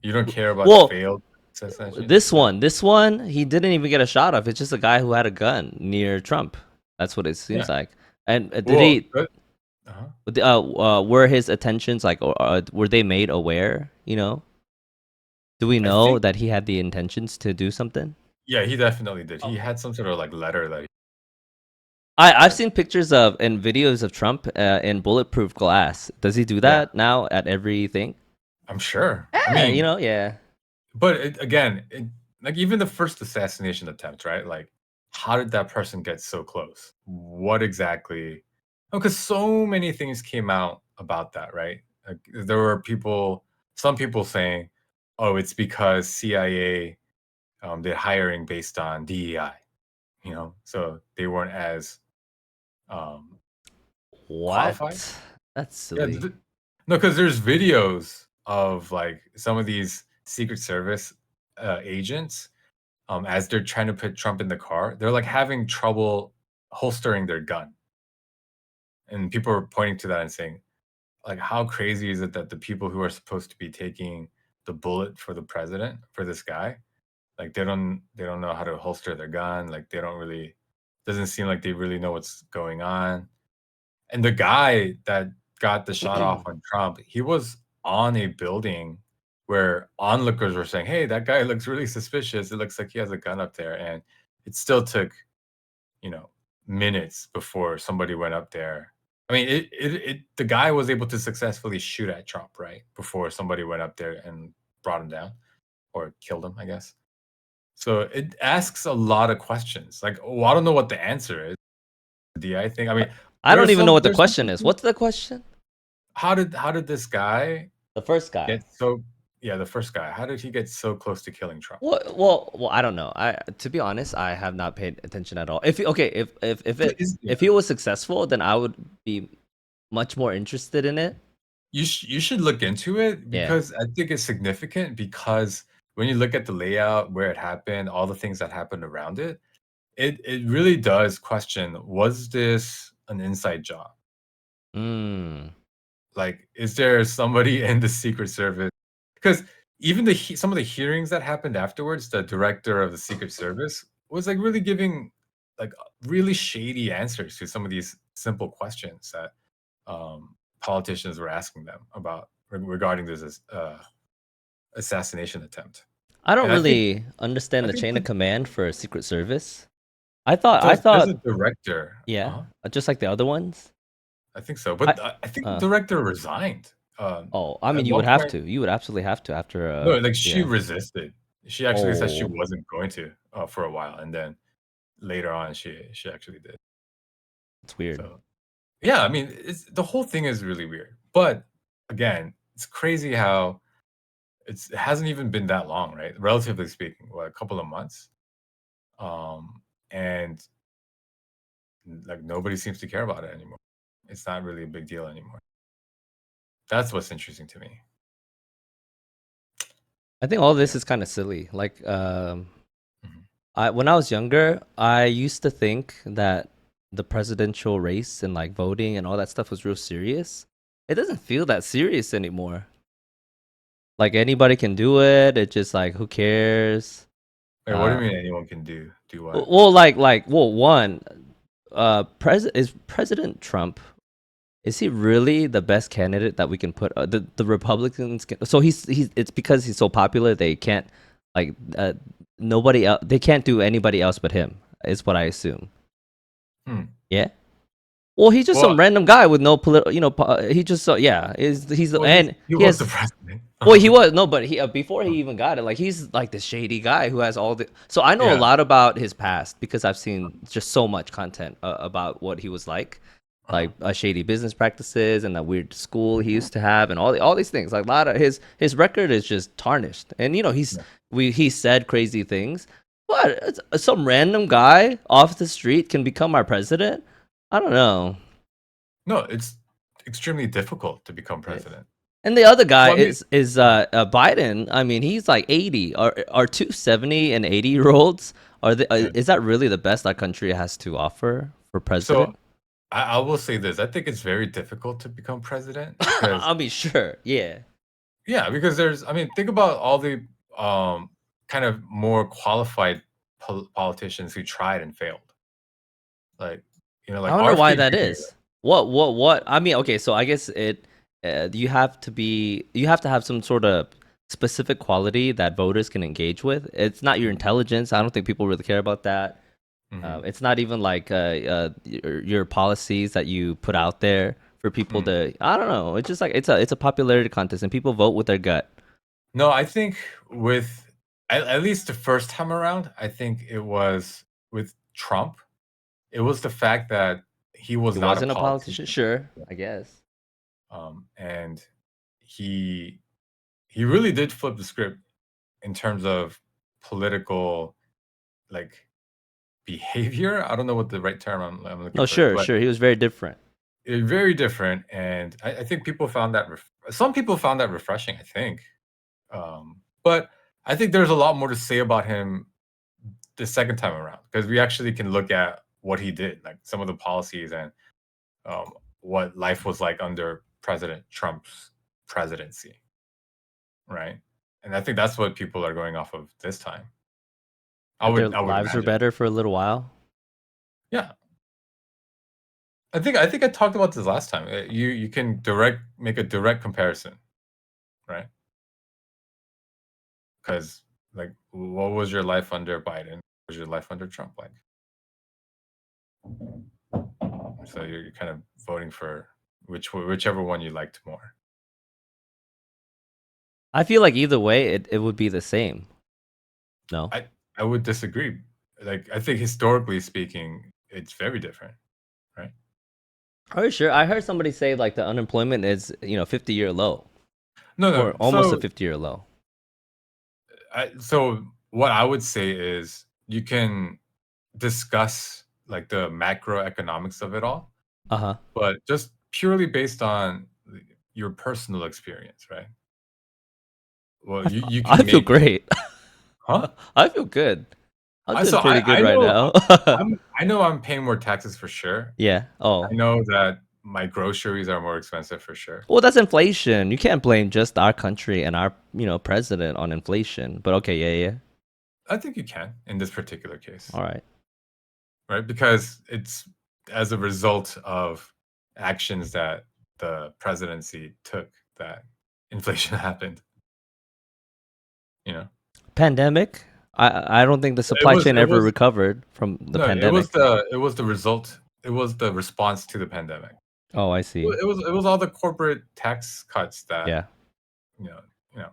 You don't care about Well, failed assassination this attempt? one, this one, he didn't even get a shot off. It's just a guy who had a gun near Trump. That's what it seems Yeah. like. And did Well, he? uh-huh. Were his attentions like, or were they made aware? You know, do we I know think that he had the intentions to do something? yeah, he definitely did. He Oh. had some sort of like letter that he I've sent. seen pictures of and videos of Trump in bulletproof glass. Does he do Yeah, that now at everything? I'm sure. I Yeah, mean, yeah. but again, like even the first assassination attempt, right? Like, how did that person get so close? What exactly? Because so many things came out about that, right? Like, there were some people saying, "Oh, it's because CIA did hiring based on DEI," so they weren't as um, qualified. What? That's Yeah, silly. no, because there's videos of like some of these Secret Service agents, as they're trying to put Trump in the car, they're like having trouble holstering their gun, and people are pointing to that and saying, like, how crazy is it that the people who are supposed to be taking the bullet for the president, for this guy, like they don't know how to holster their gun, like they don't really, doesn't seem like they really know what's going on. And the guy that got the shot off on Trump, he was on a building where onlookers were saying, "Hey, that guy looks really suspicious. It looks like he has a gun up there." And it still took, you know, minutes before somebody went up there. I mean, the guy was able to successfully shoot at Trump, right? Before somebody went up there and brought him down or killed him, I guess. So it asks a lot of questions. Like, oh, I don't know what the answer is. The I think. I mean, I don't even know what the there's some question is. people. What's the question? How did this guy The first guy. get so yeah, the first guy, how did he get so close to killing Trump? Well, I don't know. To be honest, I have not paid attention at all. If he Yeah. was successful, then I would be much more interested in it. You should look into it Yeah. because I think it's significant because when you look at the layout, where it happened, all the things that happened around it, it really does question, was this an inside job? Mm. Like, is there somebody in the Secret Service? Because even some of the hearings that happened afterwards, the director of the Secret Service was like really giving like really shady answers to some of these simple questions that politicians were asking them about regarding this assassination attempt. I don't And I think really understand I the think chain the, of command for a Secret Service. I there's a thought, director. yeah, Uh-huh. just like the other ones. I think so, I but I think the uh director resigned. oh, I At mean, you one would have point, to. You would absolutely have to after no, like she yeah. resisted. She actually said she Oh, wasn't going to for a while, and then later on, she actually did. it's weird. So yeah, I mean, the whole thing is really weird. But again, it's crazy how it hasn't even been that long, right? Relatively speaking, what, a couple of months, and like nobody seems to care about it anymore. It's not really a big deal anymore. That's what's interesting to me. I think all this Yeah. is kind of silly. Like Mhm. I when I was younger, I used to think that the presidential race and like voting and all that stuff was real serious. It doesn't feel that serious anymore. Like anybody can do it. It's just like who cares? Wait, what do you Uh, mean anyone can do what? one, President Trump, is he really the best candidate that we can put? The Republicans can, so he's it's because he's so popular they can't like nobody else, they can't do anybody else but him is what I assume. Hmm. Yeah. Well, he's just Well, some random guy with no political, he just so yeah is he's well, and he he was the has. president. Well, he was no, but he before he even got it, like he's like this shady guy who has all the. So I know a Yeah. lot about his past because I've seen just so much content about what he was like. Uh-huh. shady business practices and that weird school he used to have and all these things. Like a lot of his record is just tarnished. And Yeah. he said crazy things. But some random guy off the street can become our president? I don't know. No, it's extremely difficult to become It is. president. And the other guy Well, I mean, is uh-huh. Biden. I mean, he's like 80. Are two 70 and 80 year olds? Are they, Yeah. is that really the best our country has to offer for So president? I will say this. I think it's very difficult to become president because I mean, sure, yeah. yeah, because there's I mean, think about all the um kind of more qualified politicians who tried and failed. Like, I like wonder why RFK that Jr. is. What? I mean, okay, so I guess you have to have some sort of specific quality that voters can engage with. It's not your intelligence. I don't think people really care about that. Mhm. It's not even like your policies that you put out there for people Mm. to. I don't know. It's just like it's a popularity contest, and people vote with their gut. No, I think with at least the first time around, I think it was with Trump. It was the fact that he was He not a wasn't a politician, politician. sure, Yeah. I guess. And he he really did flip the script in terms of political like behavior. I don't know what the right term I'm looking No, for, sure, but sure. He was very different. very different. And I think people found that some people found that refreshing. I think, but I think there's a lot more to say about him the second time around because we actually can look at what he did, like some of the policies and what life was like under President Trump's presidency, right? And I think that's what people are going off of this time. That their I would lives were imagine. better for a little while. Yeah, I think I talked about this last time. You can make a direct comparison, right? Because like, what was your life under Biden? What was your life under Trump like? So you're kind of voting for whichever one you liked more. I feel like either way, it would be the same. No. I would disagree. Like I think historically speaking, it's very different, right? Are you sure? I heard somebody say like the unemployment is 50-year low No, or no. almost a 50-year low. So what I would say is you can discuss like the macroeconomics of it all, Uh huh. but just purely based on your personal experience, right? Well, you I can feel make great. huh? I feel good. I'm I doing so pretty good I right know now. I know I'm paying more taxes for sure. Yeah. I Oh. know that my groceries are more expensive for sure. Well, that's inflation. You can't blame just our country and our president on inflation. But okay, yeah, yeah. I think you can in this particular case, All right. right? Because it's as a result of actions that the presidency took that inflation happened, you know? Pandemic. I don't think the It supply was chain it ever was recovered from the no, pandemic. it was the result. It was the response to the pandemic. Oh, I see. It was all the corporate tax cuts that, Yeah, you know, you know,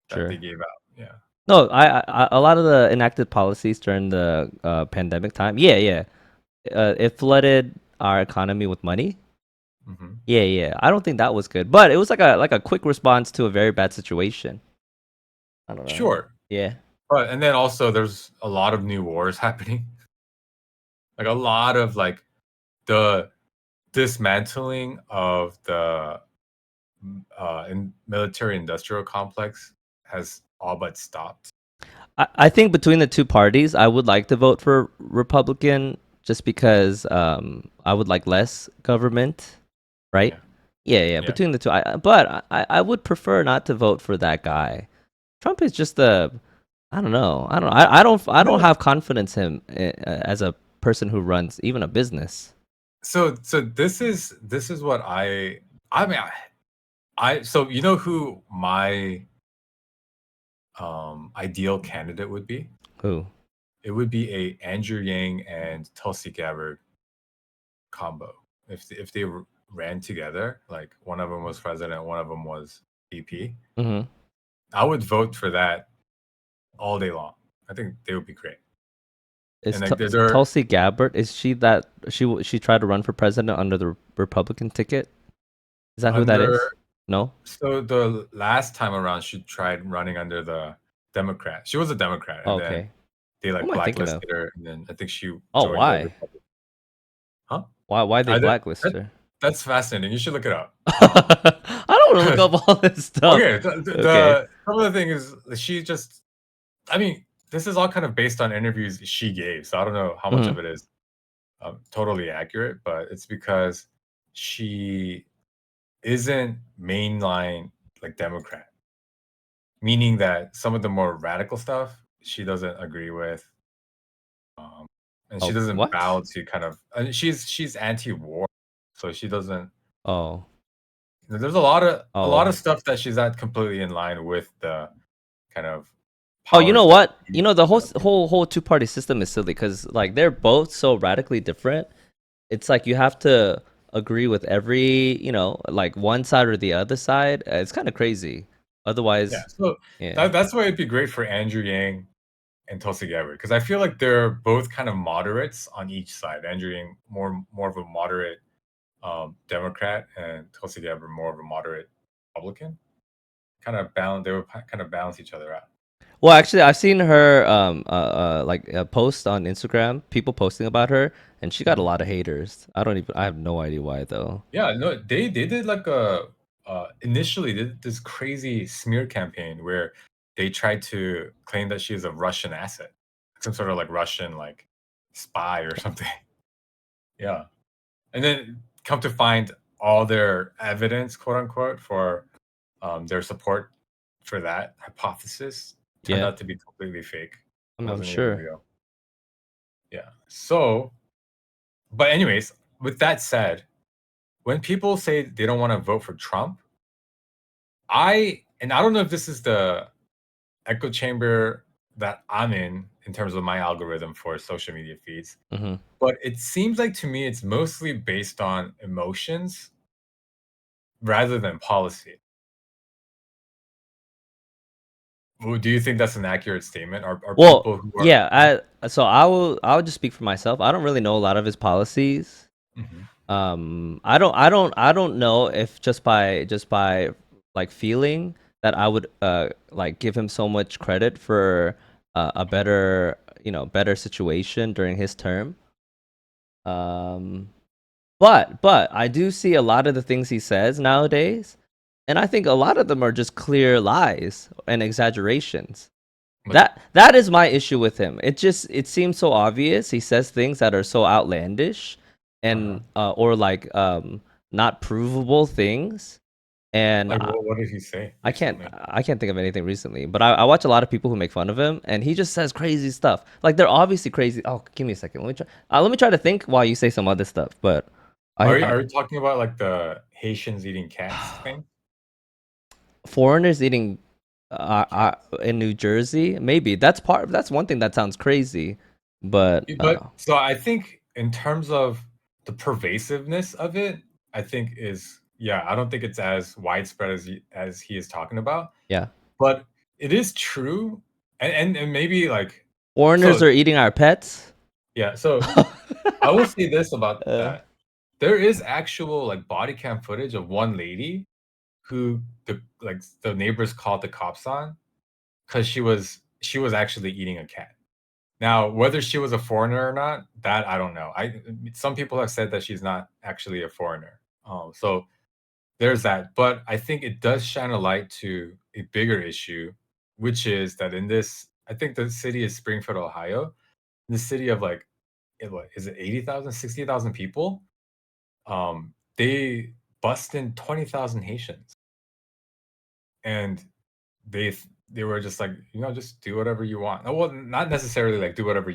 that they sure. gave out. Yeah. No, a lot of the enacted policies during the pandemic time. Yeah, yeah. It flooded our economy with money. Mhm. Yeah, yeah. I don't think that was good, but it was like a quick response to a very bad situation. I don't know. Sure. Yeah. But and then also there's a lot of new wars happening. Like a lot of like the dismantling of the military industrial complex has all but stopped. I think between the two parties, I would like to vote for Republican just because I would like less government, right? Yeah. Yeah, yeah. Yeah. Between the two, but I would prefer not to vote for that guy. Trump is just a I don't know. I don't No. have confidence him as a person who runs even a business. So this is what I mean I so you know who my ideal candidate would be? Who? It would be a Andrew Yang and Tulsi Gabbard combo. If they ran together, like one of them was president, one of them was VP, Hmm. I would vote for that all day long. I think they would be great. Is and like they're Tulsi Gabbard? Is she that she tried to run for president under the Republican ticket? Is that who that under. is? No. So the last time around, she tried running under the Democrat. She was a Democrat, and then Okay. they Who like am I thinking of? blacklisted her, and then I think she Oh, joined the why? Republican. Huh? Why they I did, blacklist her? that's fascinating. You should look it up. I don't want to look up all this stuff. Okay, Okay. some of the thing is she just. I mean, this is all kind of based on interviews she gave, so I don't know how much Hmm. of it is totally accurate, but it's because she isn't mainline like Democrat, meaning that some of the more radical stuff she doesn't agree with, um, and she Oh, doesn't what? bow to kind of. And she's anti-war, so she doesn't. Oh, There's a lot of oh, stuff that she's not completely in line with the kind of oh. You know powers that what? be You know the whole set up. whole two-party system is silly because like they're both so radically different. It's like you have to agree with every, like one side or the other side. It's kind of crazy. Yeah, Otherwise, so yeah, that's why it'd be great for Andrew Yang and Tulsi Gabbard because I feel like they're both kind of moderates on each side. Andrew Yang more of a moderate Democrat, and Tulsi Gabbard more of a moderate Republican. Kind of balance. They would kind of balance each other out. well, actually, I've seen her like a post on Instagram, people posting about her, and she got a Mhm. lot of haters. I have no idea why though. Yeah, no, they did like a initially did this crazy smear campaign where they tried to claim that she is a Russian asset, some sort of like Russian like spy or something. Yeah, and then come to find all their evidence, quote unquote, for their support for that hypothesis turned Yeah, out to be completely fake. I'm Wasn't even sure. real. Yeah. So, but anyways, with that said, when people say they don't want to vote for Trump, I don't know if this is the echo chamber that I'm in terms of my algorithm for social media feeds, Hmm. but it seems like to me it's mostly based on emotions rather than policy. Do you think that's an accurate statement? Are Well, people who are yeah. I will just speak for myself. I don't really know a lot of his policies. Mhm. I don't know if just by like feeling that I would like give him so much credit for a better better situation during his term. Um, but I do see a lot of the things he says nowadays, and I think a lot of them are just clear lies and exaggerations. Like, That is my issue with him. It seems so obvious. He says things that are so outlandish uh-huh. and or like not provable things. And Like what did he say I can't recently? I can't think of anything recently, but I watch a lot of people who make fun of him, and he just says crazy stuff. Like they're obviously crazy. Oh, give me a second. Let me try to think while you say some other stuff. But Are you talking about like the Haitians eating cats thing? foreigners eating Cats. in New Jersey, maybe that's one thing that sounds crazy, but But so I think in terms of the pervasiveness of it, I think is yeah, I don't think it's as widespread as he is talking about, yeah, but it is true, and maybe like foreigners so are eating our pets. yeah. So I will say this about uh, that: there is actual like body cam footage of one lady who the neighbors called the cops on because she was actually eating a cat. Now, whether she was a foreigner or not, that I don't know. Some people have said that she's not actually a foreigner. So there's that. But I think it does shine a light to a bigger issue, which is that in this, I think the city is Springfield, Ohio, the city of like, what is it, 80,000, 60,000 people? They bust in 20,000 Haitians, and they were just like, just do whatever you want. Well, not necessarily like do whatever.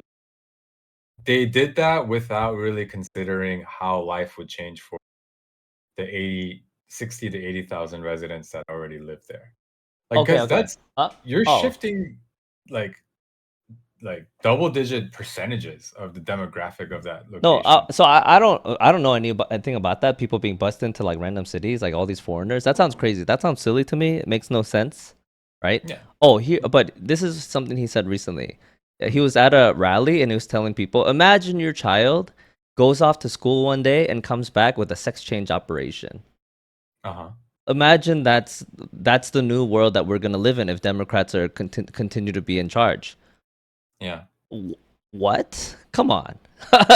They did that without really considering how life would change for the 60 to 80,000 residents that already live there. Like, okay, because okay. that's you're Oh shifting like double digit percentages of the demographic of that no. location. So I don't know anything about that. People being bused into like random cities, like all these foreigners. That sounds crazy. That sounds silly to me. It makes no sense, right? Yeah. Oh, here, but this is something he said recently. he was at a rally and he was telling people, imagine your child goes off to school one day and comes back with a sex change operation. Uh-huh. Imagine that's the new world that we're gonna live in if Democrats are continue to be in charge. Yeah. What? Come on.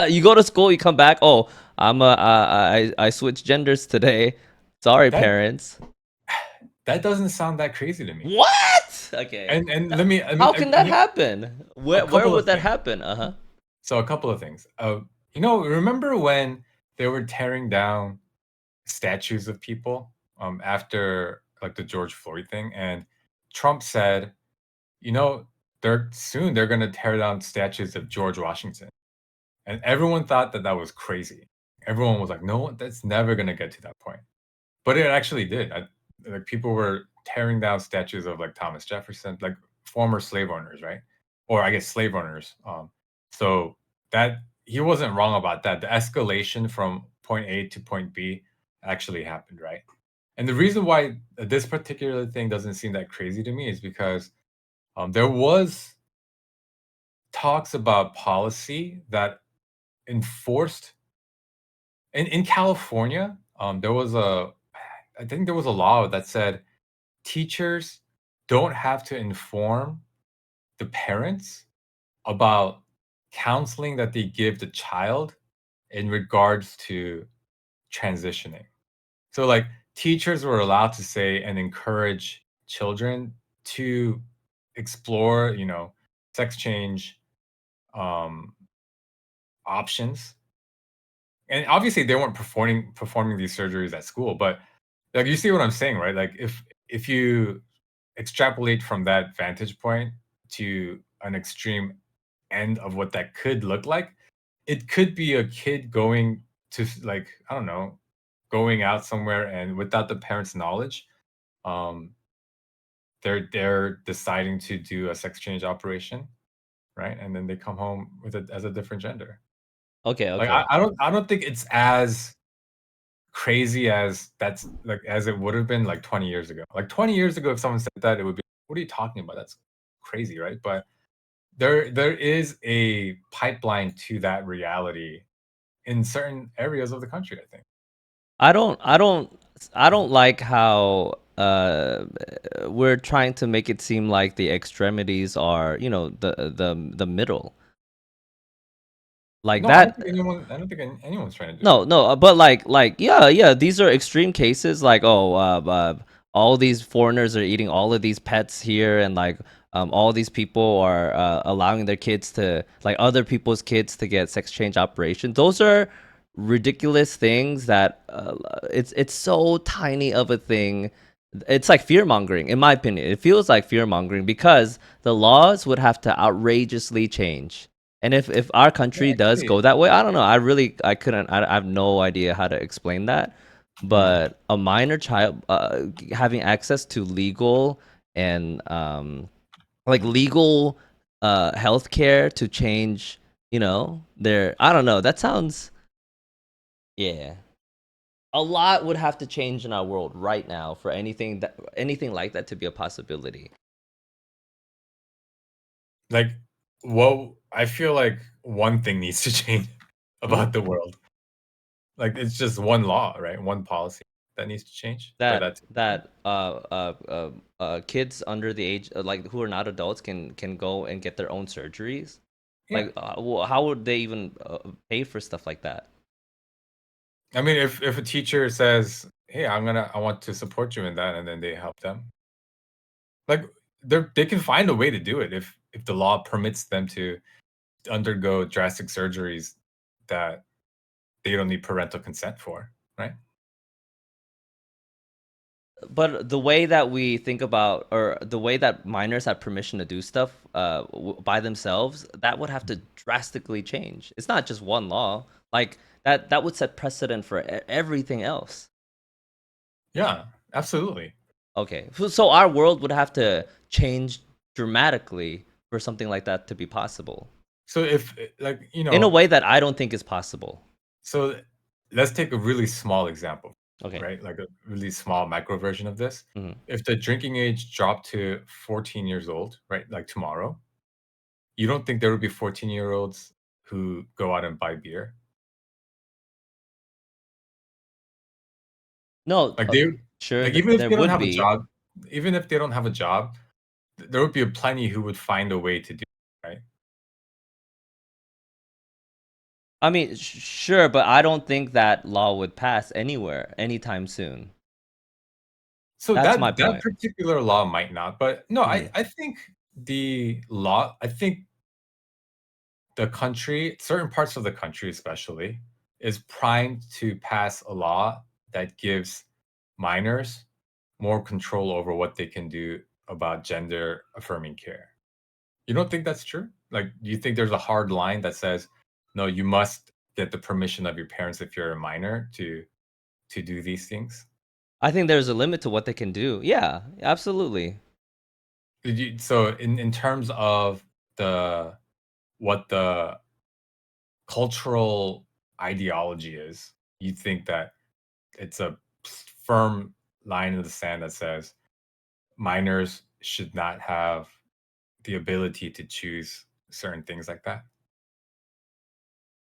You go to school, you come back. Oh, I switched genders today. Sorry, That parents. that doesn't sound that crazy to me. What? Okay. And let me How can that happen? a Where couple would of that things. happen? Uh huh. So a couple of things. Remember when they were tearing down statues of people after like the George Floyd thing, and Trump said, you know, they're going to tear down statues of George Washington. And everyone thought that that was crazy. Everyone was like, no, that's never going to get to that point. But it actually did. Like people were tearing down statues of like Thomas Jefferson, like former slave owners, right? Or I guess slave owners. So that he wasn't wrong about that. The escalation from point A to point B actually happened, right? And the reason why this particular thing doesn't seem that crazy to me is because there was talks about policy that enforced in California. There was a I think there was a law that said teachers don't have to inform the parents about counseling that they give the child in regards to transitioning. So like teachers were allowed to say and encourage children to explore, sex change um, options. And obviously they weren't performing these surgeries at school, but like you see what I'm saying, right? Like if you extrapolate from that vantage point to an extreme end of what that could look like, it could be a kid going to like, I don't know, going out somewhere and without the parents' knowledge, um, they're deciding to do a sex change operation, right? And then they come home with it as a different gender. Okay. Like Okay. I don't think it's as crazy as that's like as it would have been like 20 years ago. Like 20 years ago, if someone said that, it would be, what are you talking about? That's crazy, right? But there is a pipeline to that reality in certain areas of the country, I think. I don't. I don't. I don't like how we're trying to make it seem like the extremities are, the middle. Like No, I don't that. think anyone's trying to do No, that. no, but yeah, yeah, these are extreme cases. Like, oh, all these foreigners are eating all of these pets here, and like, all these people are allowing their kids to, like, other people's kids to get sex change operations. Those are ridiculous things that it's so tiny of a thing. It's like fear mongering, in my opinion. It feels like fear mongering because the laws would have to outrageously change. And if our Yeah, country does actually, go that way, I don't know. I couldn't. I have no idea how to explain that. yeah. But a minor child having access to legal and like legal healthcare to change, their, I don't know. That sounds, yeah. A lot would have to change in our world right now for anything like that to be a possibility. Like, well, I feel like one thing needs to change Hmm? about the world. Like, it's just one law, right? One policy that needs to change for that that to happen. that kids under the age, like, who are not adults can go and get their own surgeries. Yeah. Like, how would they even pay for stuff like that? I mean, if a teacher says, "Hey, I want to support you in that," and then they help them, like they can find a way to do it if the law permits them to undergo drastic surgeries that they don't need parental consent for, right? But the way that we think about, or the way that minors have permission to do stuff by themselves, that would have to drastically change. It's not just one law. Like, that would set precedent for everything else. Yeah, absolutely. Okay, so our world would have to change dramatically for something like that to be possible So if in a way that I don't think is possible. so let's take a really small example, Okay. right? Like a really small micro version of this. Hmm. If the drinking age dropped to 14 years old, right? Like tomorrow, you don't think there would be 14-year-olds who go out and buy beer? No, Like, they sure, like, even if there they don't would have a be. job even if they don't have a job, there would be plenty who would find a way to do it, right? I mean, sure, but I don't think that law would pass anywhere anytime soon. So That's my that point. particular law might not, but no, Mhm. I think I think the country, certain parts of the country especially, is primed to pass a law that gives minors more control over what they can do about gender affirming care. You don't think that's true? Like, do you think there's a hard line that says, no, you must get the permission of your parents if you're a minor to do these things? I think there's a limit to what they can do. Yeah, absolutely. So in terms of the what the cultural ideology is, you think that it's a firm line in the sand that says minors should not have the ability to choose certain things like that?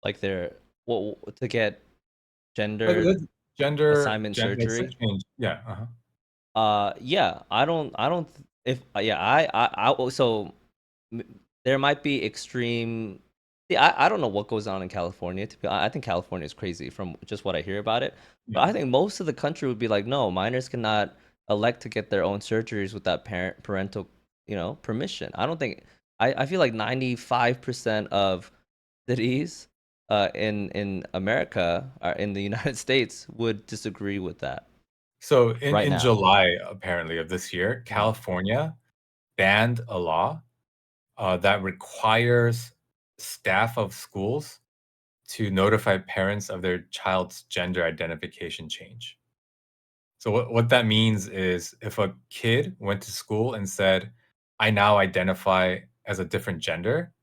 Like they're well to get Like, gender let's assignment like, sex surgery. change, yeah, uh-huh. Yeah, I don't if yeah, so there might be extreme. Yeah, I don't know what goes on in California. I think California is crazy from just what I hear about it. But Yeah. I think most of the country would be like, no, minors cannot elect to get their own surgeries without parental, permission. I don't think. I feel like 95% of cities in America, in the United States, would disagree with that So right in now. July, apparently, of this year, Mhm. California banned a law, that requires staff of schools to notify parents of their child's gender identification change. So what that means is if a kid went to school and said, "I now identify as a different gender,"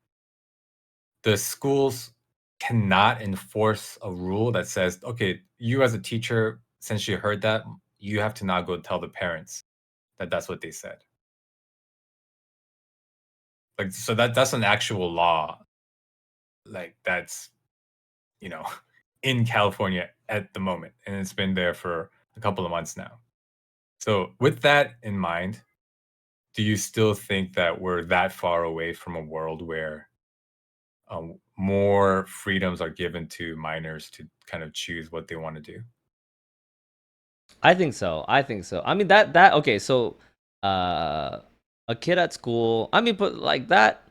the schools cannot enforce a rule that says, "Okay, you as a teacher, since you heard that, you have to now go tell the parents that that's what they said." Like, so that's an actual law, like, that's, you know, in California at the moment, and it's been there for a couple of months now. So, with that in mind, do you still think that we're that far away from a world where, more freedoms are given to minors to kind of choose what they wanna do? I think so. I think so. I mean that okay, so uh a kid at school, I mean but like that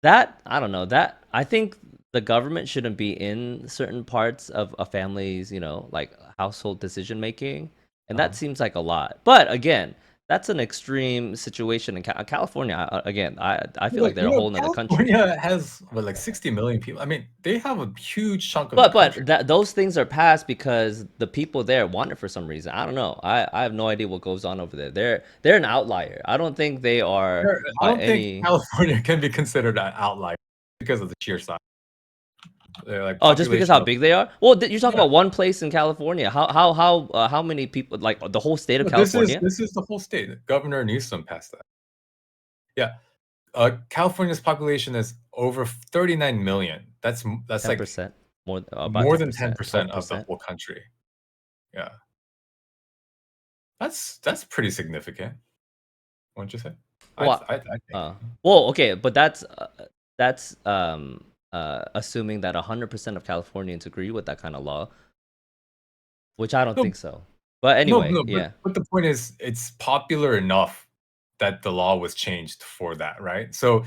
I don't know. That I think the government shouldn't be in certain parts of a family's, like household decision making, and Uh-huh. that seems like a lot. But again, that's an extreme situation in California. Again, I feel like But, they're a whole nother country. California has, what, like 60 million people? I mean, they have a huge chunk of the country. But that those things are passed because the people there want it for some reason. I don't know. I have no idea what goes on over there. They're an outlier. I don't think they are I by don't think any. California can be considered an outlier because of the sheer size. They're like Oh, just because how population of, big they are? Well, you're talking yeah. about one place in California. How many people, like the whole state of No, California? this is the whole state. Governor Newsom passed that. Yeah. California's population is over 39 million. That's Ten like percent, more about more ten than percent, 10% of the 12%. whole country. Yeah. That's pretty significant, wouldn't you say? Well, I think. okay, but that's assuming that 100% of Californians agree with that kind of law, which I don't No, think so. But anyway, no, yeah. but the point is it's popular enough that the law was changed for that, right? So,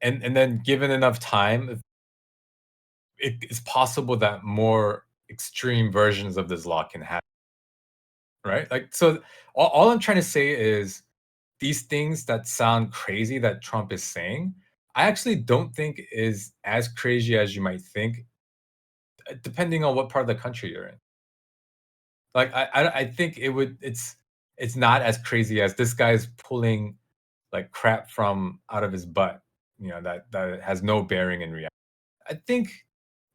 and then given enough time, it's possible that more extreme versions of this law can happen, right? Like, so all I'm trying to say is these things that sound crazy that Trump is saying, I actually don't think is as crazy as you might think, depending on what part of the country you're in. Like, I think it's not as crazy as this guy's pulling like crap from out of his butt, that has no bearing in reality. I think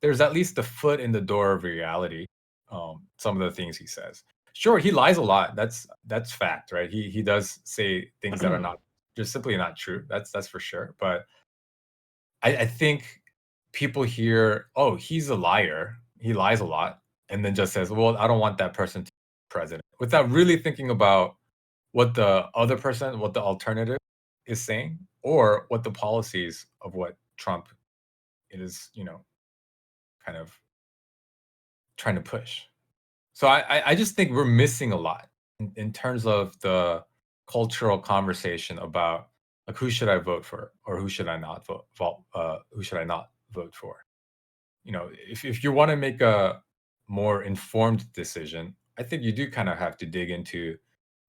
there's at least a foot in the door of reality. Some of the things he says. Sure, he lies a lot. That's fact, right? He does say things that are not. just simply not true. That's for sure. But I think people hear, oh, he's a liar. He lies a lot, and then just says, well, I don't want that person to be president, without really thinking about what the other person, what the alternative is saying, or what the policies of what Trump is, kind of trying to push. So I just think we're missing a lot in terms of the cultural conversation about, like, who should I vote for, or who should I not who should I not vote for? If you want to make a more informed decision, I think you do kind of have to dig into,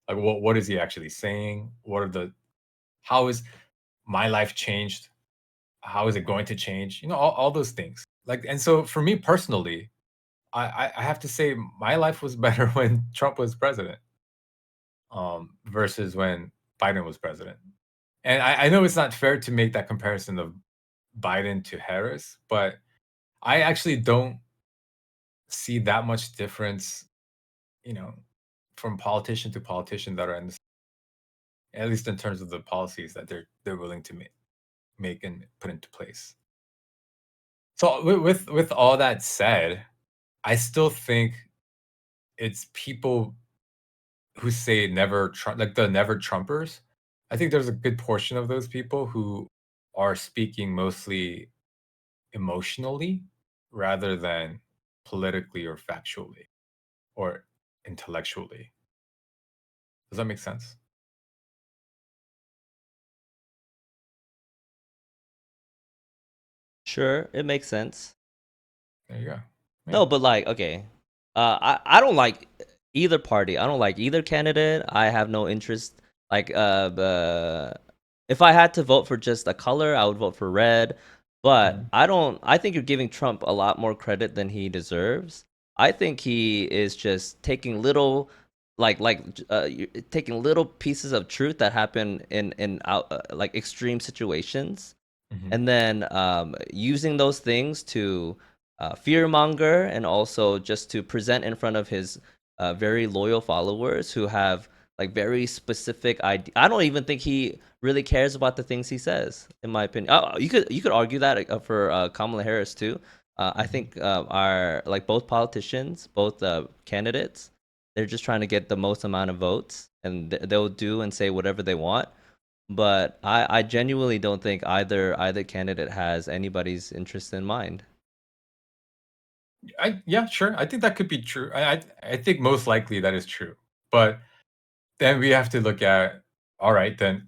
like, what is he actually saying? What are the how is my life changed? How is it going to change? All those things. Like, and so for me personally, I have to say my life was better when Trump was president, versus when Biden was president. And I know it's not fair to make that comparison of Biden to Harris, but I actually don't see that much difference, you know, from politician to politician that are in this, at least in terms of the policies that they're willing to make and put into place. So with all that said, I still think it's people who say never Trump, like the never Trumpers. I think there's a good portion of those people who are speaking mostly emotionally rather than politically or factually or intellectually. Does that make sense? Sure, it makes sense. There you go. Yeah. No, but like, okay, I don't like either party. I don't like either candidate. I have no interest. Like, if I had to vote for just a color, I would vote for red. But Mhm. I don't. I think you're giving Trump a lot more credit than he deserves. I think he is just taking little, taking little pieces of truth that happen in out like extreme situations, Mhm. and then using those things to fear monger, and also just to present in front of his very loyal followers who have like very specific idea. I don't even think he really cares about the things he says, in my opinion. You could argue that for Kamala Harris too. I Mhm. think our like both politicians, both candidates, they're just trying to get the most amount of votes, and they'll do and say whatever they want. But I genuinely don't think either candidate has anybody's interest in mind. Yeah, sure. I think that could be true. I think most likely that is true. But then we have to look at, all right, then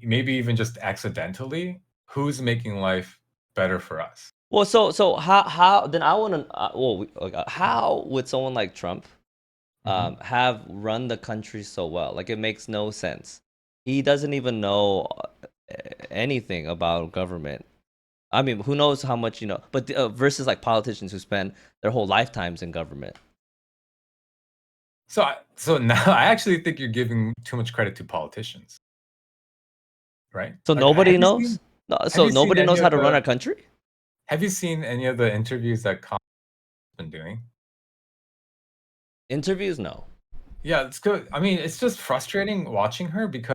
maybe even just accidentally, who's making life better for us? Well, so how then I want to how would someone like Trump Mhm. have run the country so well? Like, it makes no sense. He doesn't even know anything about government. I mean, who knows how much you know? But versus like politicians who spend their whole lifetimes in government. So now I actually think you're giving too much credit to politicians, right? So Like, nobody knows. No, have so you seen nobody any knows how of to run the our country. interviews that Kamala's been doing? Interviews, no. Yeah, it's good. I mean, it's just frustrating watching her because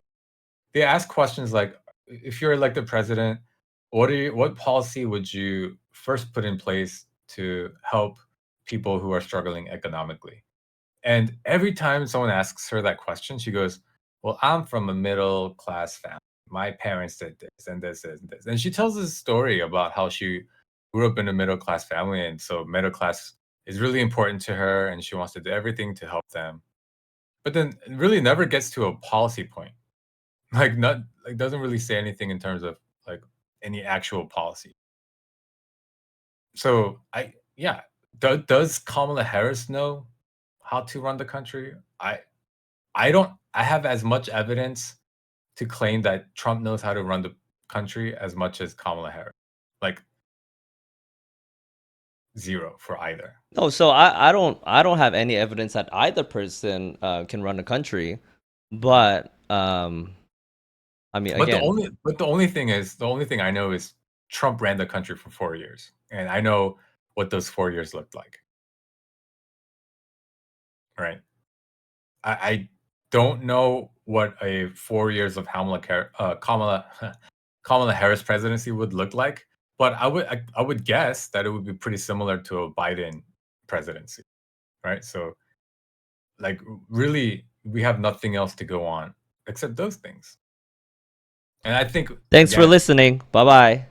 they ask questions like, if you're elected president, what policy would you first put in place to help people who are struggling economically? And every time someone asks her that question, she goes, "Well, I'm from a middle class family. My parents did this and this and this." And she tells this story about how she grew up in a middle class family, and so middle class is really important to her, and she wants to do everything to help them. But then it really never gets to a policy point. Like, not like, doesn't really say anything in terms of, like, any actual policy. So yeah, does Kamala Harris know how to run the country? I don't. I have as much evidence to claim that Trump knows how to run the country as much as Kamala Harris. Like, zero for either. No, so I don't have any evidence that either person can run a country, Mhm. but I mean, But again, the only thing I know is Trump ran the country for 4 years, and I know what those 4 years looked like. Right? I don't know what a 4 years of Kamala Harris presidency would look like, but I would guess that it would be pretty similar to a Biden presidency, right? So, like, really, we have nothing else to go on except those things. And I think, Thanks for again, listening. Bye bye.